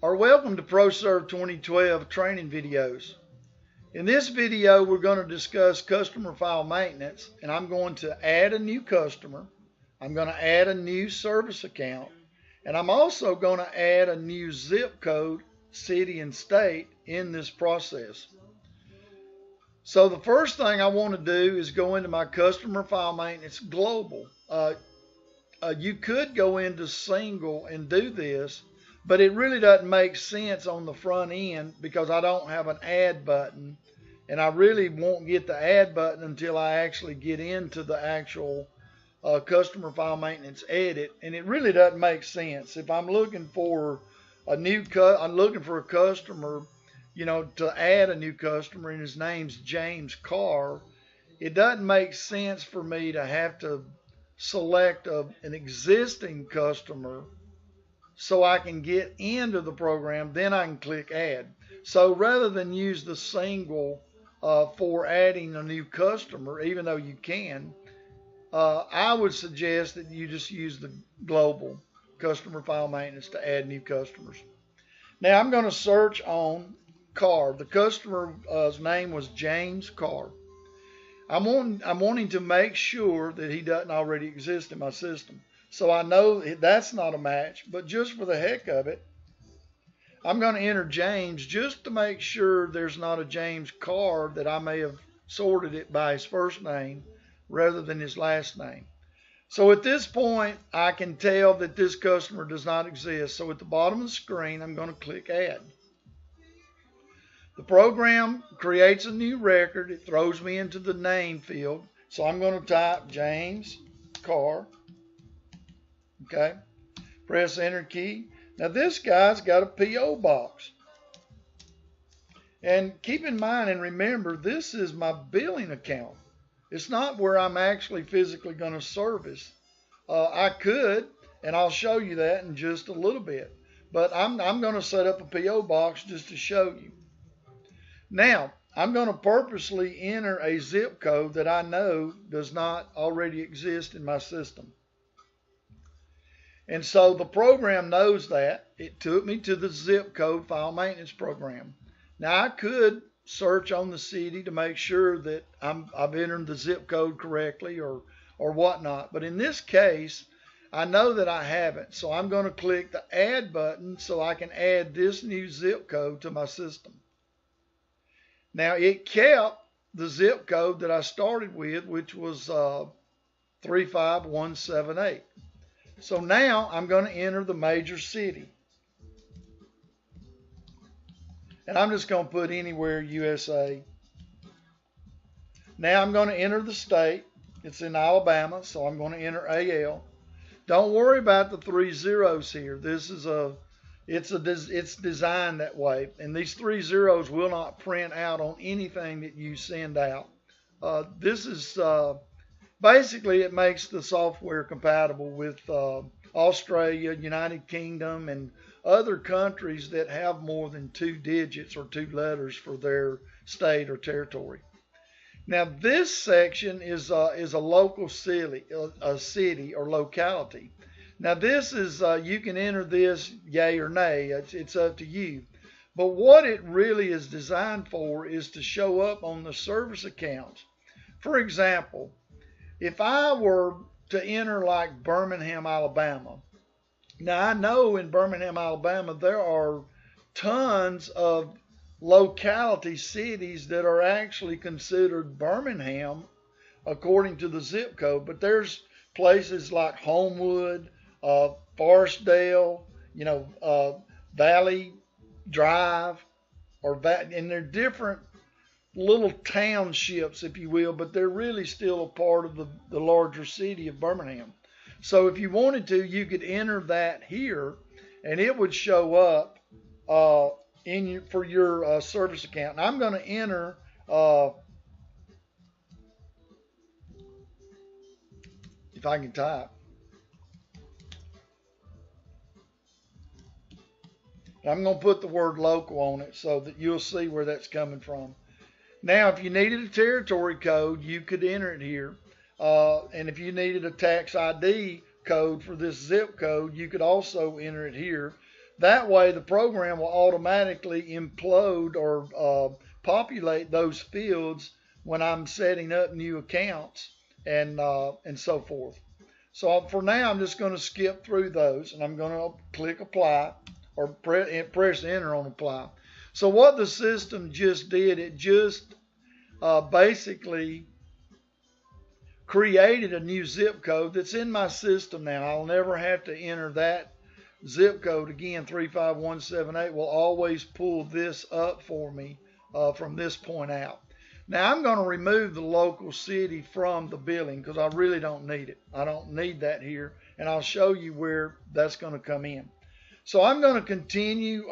Welcome to ProServe 2012 training videos. In this video, we're going to discuss customer file maintenance, and I'm going to add a new customer. I'm going to add a new service account, and I'm also going to add a new zip code, city, and state in this process. So the first thing I want to do is go into my customer file maintenance global. You could go into single and do this, but it really doesn't make sense on the front end because I don't have an add button, and I really won't get the add button until I actually get into the actual customer file maintenance edit, and it really doesn't make sense. If I'm looking for I'm looking for a customer, to add a new customer, and his name's James Carr, it doesn't make sense for me to have to select an existing customer so I can get into the program, then I can click add. So rather than use the single for adding a new customer, even though you can, I would suggest that you just use the global customer file maintenance to add new customers. Now I'm going to search on Carr. The customer's name was James Carr. I'm wanting to make sure that he doesn't already exist in my system. So I know that's not a match, but just for the heck of it, I'm going to enter James just to make sure there's not a James Carr, that I may have sorted it by his first name rather than his last name. So at this point, I can tell that this customer does not exist. So at the bottom of the screen, I'm going to click add. The program creates a new record. It throws me into the name field. So I'm going to type James Carr. Okay, press enter key. Now this guy's got a P.O. box. And keep in mind and remember, this is my billing account. It's not where I'm actually physically going to service. I could, and I'll show you that in just a little bit. But I'm going to set up a P.O. box just to show you. Now, I'm going to purposely enter a zip code that I know does not already exist in my system. And so the program knows that. It took me to the zip code file maintenance program. Now I could search on the city to make sure that I've entered the zip code correctly or whatnot. But in this case, I know that I haven't. So I'm going to click the add button so I can add this new zip code to my system. Now it kept the zip code that I started with, which was 35178. So now I'm going to enter the major city. And I'm just going to put anywhere USA. Now I'm going to enter the state. It's in Alabama, so I'm going to enter AL. Don't worry about the 3 zeros here. This is it's designed that way. And these 3 zeros will not print out on anything that you send out. This is basically, it makes the software compatible with Australia, United Kingdom, and other countries that have more than 2 digits or 2 letters for their state or territory. Now, this section is a local city, a city or locality. Now, this is you can enter this yay or nay. It's up to you. But what it really is designed for is to show up on the service accounts. For example, if I were to enter like Birmingham, Alabama, now I know in Birmingham, Alabama, there are tons of locality cities that are actually considered Birmingham according to the zip code, but there's places like Homewood, Forestdale, Valley Drive, and they're different little townships, if you will, but they're really still a part of the larger city of Birmingham. So if you wanted to, you could enter that here, and it would show up for your service account. And I'm going to enter if I can type. I'm going to put the word local on it so that you'll see where that's coming from. Now, if you needed a territory code, you could enter it here. And if you needed a tax ID code for this zip code, you could also enter it here. That way the program will automatically implode or populate those fields when I'm setting up new accounts and so forth. So for now, I'm just going to skip through those, and I'm going to click apply or press enter on apply. So what the system just did, it just basically created a new zip code that's in my system now. I'll never have to enter that zip code again. 35178 will always pull this up for me from this point out. Now I'm going to remove the local city from the billing because I really don't need it. I don't need that here, and I'll show you where that's going to come in. So I'm going to continue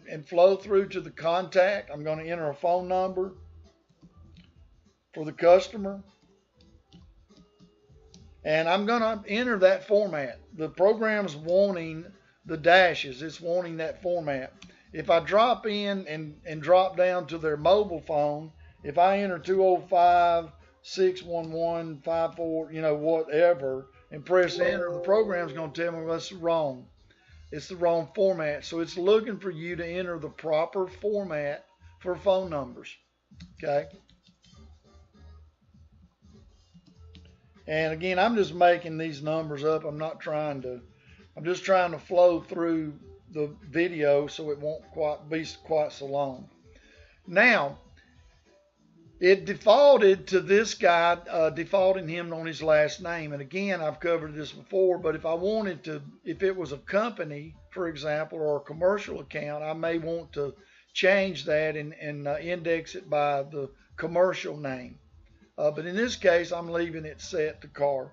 and flow through to the contact. I'm going to enter a phone number for the customer, and I'm going to enter that format. The program's wanting the dashes. It's wanting that format. If I drop in and drop down to their mobile phone, if I enter 205-611-54, you know, whatever, and press enter, the program's going to tell me that's wrong. It's the wrong format. So it's looking for you to enter the proper format for phone numbers. Okay. And again, I'm just making these numbers up. I'm just trying to flow through the video so it won't be quite so long. Now, it defaulted to this guy, defaulting him on his last name. And again, I've covered this before, but if I wanted to, if it was a company, for example, or a commercial account, I may want to change that and index it by the commercial name. But in this case, I'm leaving it set to car.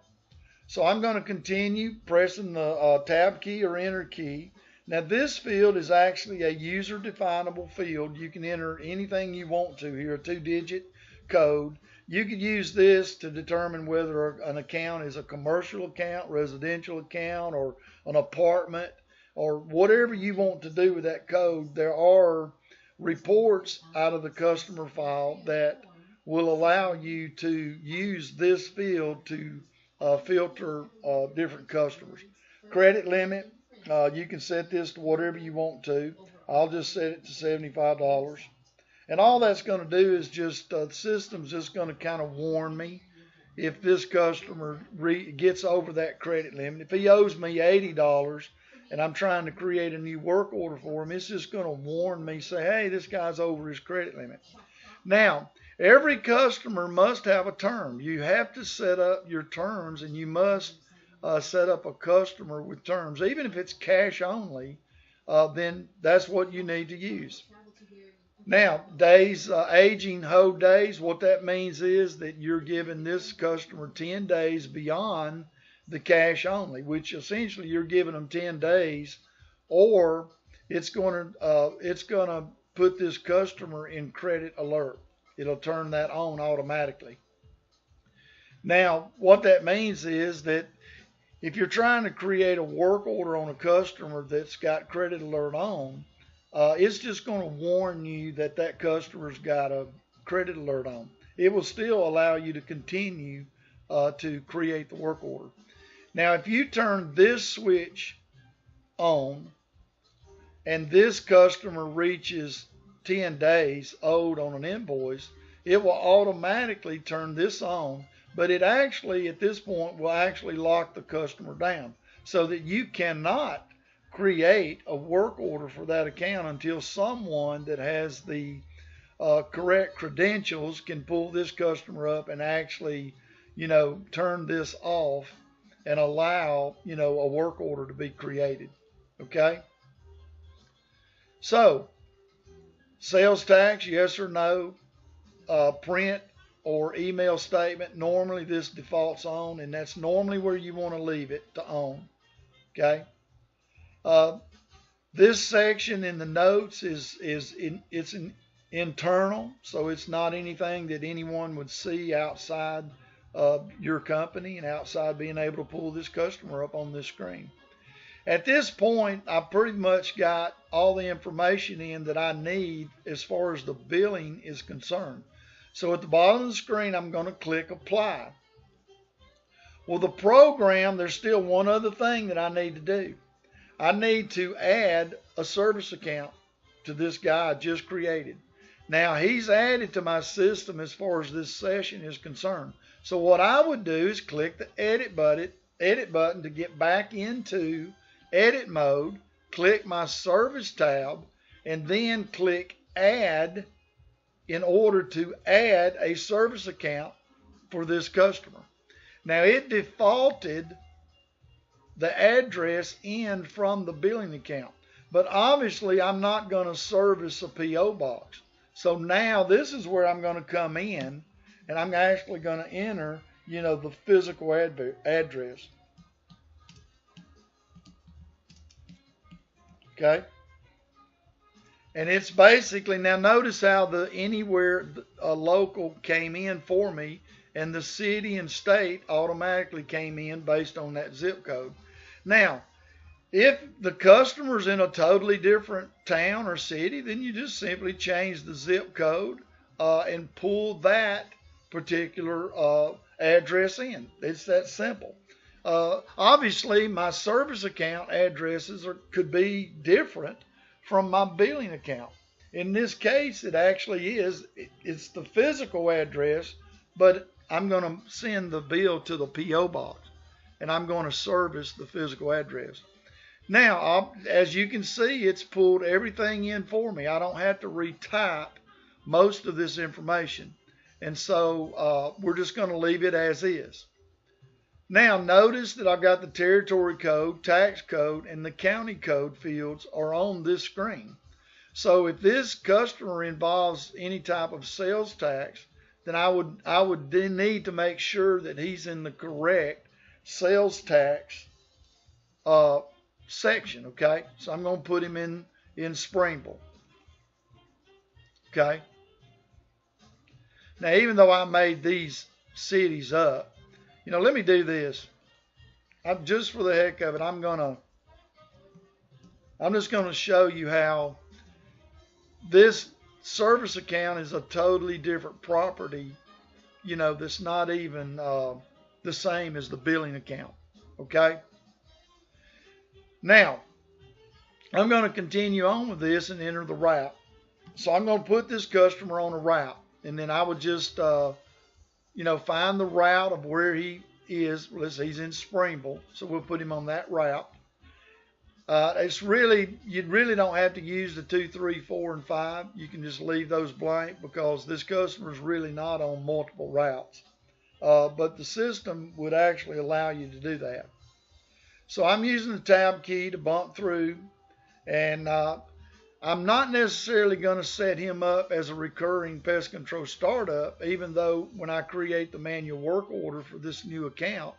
So I'm going to continue pressing the tab key or enter key. Now this field is actually a user definable field. You can enter anything you want to here, a 2-digit code. You could use this to determine whether an account is a commercial account, residential account, or an apartment, or whatever you want to do with that code. There are reports out of the customer file that will allow you to use this field to filter different customers. Credit limit, you can set this to whatever you want to. I'll just set it to $75. And all that's going to do is just, the system's just going to kind of warn me if this customer gets over that credit limit. If he owes me $80 and I'm trying to create a new work order for him, it's just going to warn me, say, hey, this guy's over his credit limit. Now, every customer must have a term. You have to set up your terms, and you must set up a customer with terms. Even if it's cash only, then that's what you need to use. Now, days, aging hold days, what that means is that you're giving this customer 10 days beyond the cash only, which essentially you're giving them 10 days, or it's going to put this customer in credit alert. It'll turn that on automatically. Now, what that means is that if you're trying to create a work order on a customer that's got credit alert on, it's just going to warn you that that customer's got a credit alert on. It will still allow you to continue to create the work order. Now, if you turn this switch on and this customer reaches 10 days owed on an invoice, it will automatically turn this on, but it actually at this point will actually lock the customer down so that you cannot create a work order for that account until someone that has the correct credentials can pull this customer up and actually, turn this off and allow, a work order to be created. Okay? So, sales tax, yes or no, print or email statement, normally this defaults on, and that's normally where you want to leave it to on. Okay? This section in the notes it's internal, so it's not anything that anyone would see outside of your company and outside being able to pull this customer up on this screen. At this point, I've pretty much got all the information in that I need as far as the billing is concerned. So at the bottom of the screen, I'm going to click apply. Well, the program, there's still one other thing that I need to do. I need to add a service account to this guy I just created. Now he's added to my system as far as this session is concerned. So what I would do is click the edit button to get back into edit mode, click my service tab, and then click add in order to add a service account for this customer. Now it defaulted the address in from the billing account, but obviously I'm not going to service a PO box. So now this is where I'm going to come in, and I'm actually going to enter, the physical address. Okay. And it's basically, now notice how the anywhere local came in for me, and the city and state automatically came in based on that zip code. Now, if the customer's in a totally different town or city, then you just simply change the zip code and pull that particular address in. It's that simple. Obviously, my service account addresses could be different from my billing account. In this case, it actually is. It's the physical address, but I'm going to send the bill to the P.O. box, and I'm going to service the physical address. Now, as you can see, it's pulled everything in for me. I don't have to retype most of this information. And so we're just going to leave it as is. Now, notice that I've got the territory code, tax code, and the county code fields are on this screen. So if this customer involves any type of sales tax, then I would then need to make sure that he's in the correct sales tax section, okay? So I'm going to put him in Springville, okay? Now, even though I made these cities up, let me do this. Just for the heck of it, I'm just going to show you how this service account is a totally different property, that's not even the same as the billing account, okay? Now, I'm going to continue on with this and enter the route. So I'm going to put this customer on a route, and then I would just, find the route of where he is. He's in Springville, so we'll put him on that route. You really don't have to use the 2, 3, 4, and 5. You can just leave those blank because this customer is really not on multiple routes. But the system would actually allow you to do that. So I'm using the tab key to bump through, and I'm not necessarily going to set him up as a recurring pest control startup, even though when I create the manual work order for this new account,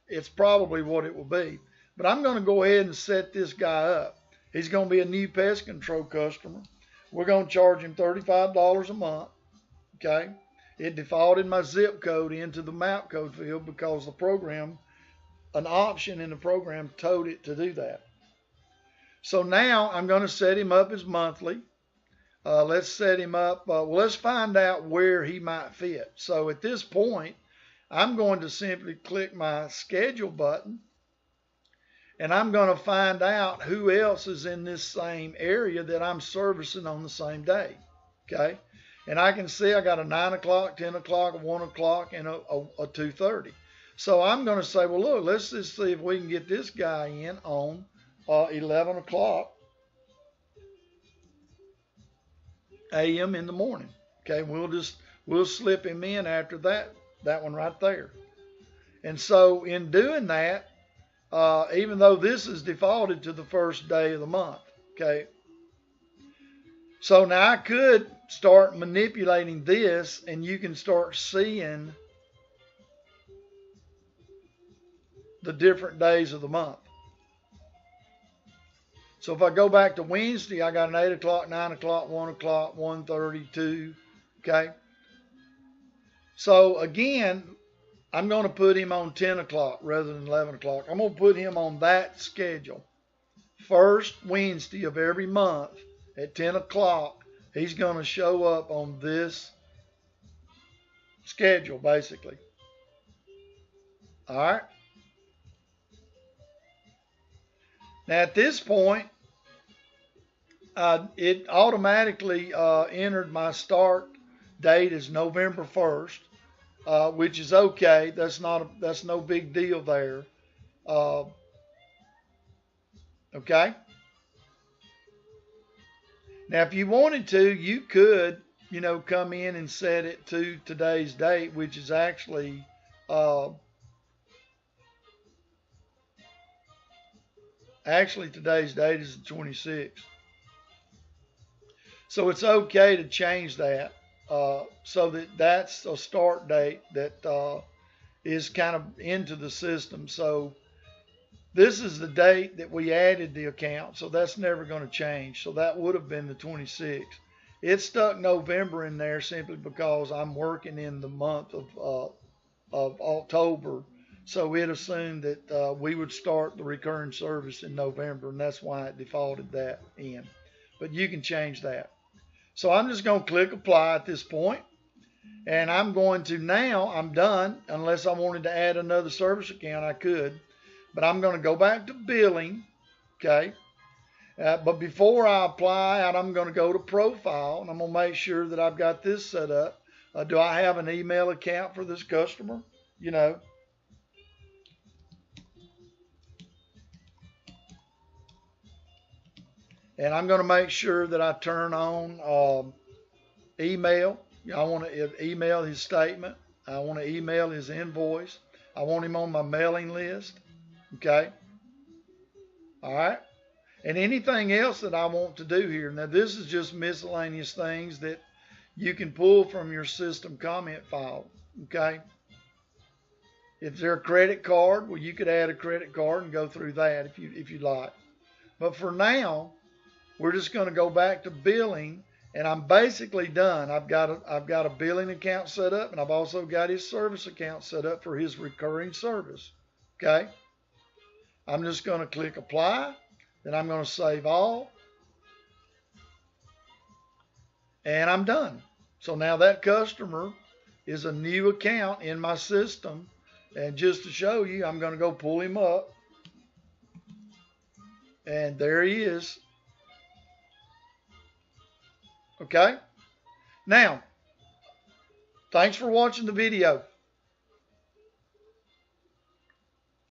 it's probably what it will be. But I'm going to go ahead and set this guy up. He's going to be a new pest control customer. We're going to charge him $35 a month, okay? It defaulted my zip code into the map code field because the program, an option in the program told it to do that. So now I'm going to set him up as monthly. Let's set him up. Let's find out where he might fit. So at this point, I'm going to simply click my schedule button, and I'm going to find out who else is in this same area that I'm servicing on the same day. Okay. And I can see I got a 9 o'clock, 10 o'clock, 1 o'clock, and a 2:30. So I'm going to say, well, look, let's just see if we can get this guy in on 11 o'clock a.m. in the morning. Okay, we'll slip him in after that one right there. And so in doing that, even though this is defaulted to the first day of the month, okay. So now I could start manipulating this, and you can start seeing the different days of the month. So if I go back to Wednesday, I got an 8 o'clock, 9 o'clock, 1 o'clock, 1:30, 2, okay? So again, I'm going to put him on 10 o'clock rather than 11 o'clock. I'm going to put him on that schedule. First Wednesday of every month at 10 o'clock, he's going to show up on this schedule, basically. All right? Now at this point, it automatically entered my start date as November 1st, which is okay. That's no big deal there. Okay. Now, if you wanted to, you could, come in and set it to today's date, which is actually today's date is the 26th. So it's okay to change that so that that's a start date that is kind of into the system. So this is the date that we added the account, so that's never going to change. So that would have been the 26th. It stuck November in there simply because I'm working in the month of October. So it assumed that we would start the recurring service in November, and that's why it defaulted that in. But you can change that. So I'm just going to click apply at this point. And I'm going to now, I'm done. Unless I wanted to add another service account, I could. But I'm going to go back to billing, okay? But before I apply, I'm going to go to profile, and I'm going to make sure that I've got this set up. Do I have an email account for this customer? And I'm going to make sure that I turn on email. I want to email his statement. I want to email his invoice. I want him on my mailing list. Okay. All right. And anything else that I want to do here. Now, this is just miscellaneous things that you can pull from your system comment file. Okay. If there's a credit card, well, you could add a credit card and go through that if you like. But for now, we're just going to go back to billing, and I'm basically done. I've got a billing account set up, and I've also got his service account set up for his recurring service. Okay. I'm just going to click apply, then I'm going to save all, and I'm done. So now that customer is a new account in my system, and just to show you, I'm going to go pull him up, and there he is. Okay? Now, thanks for watching the video.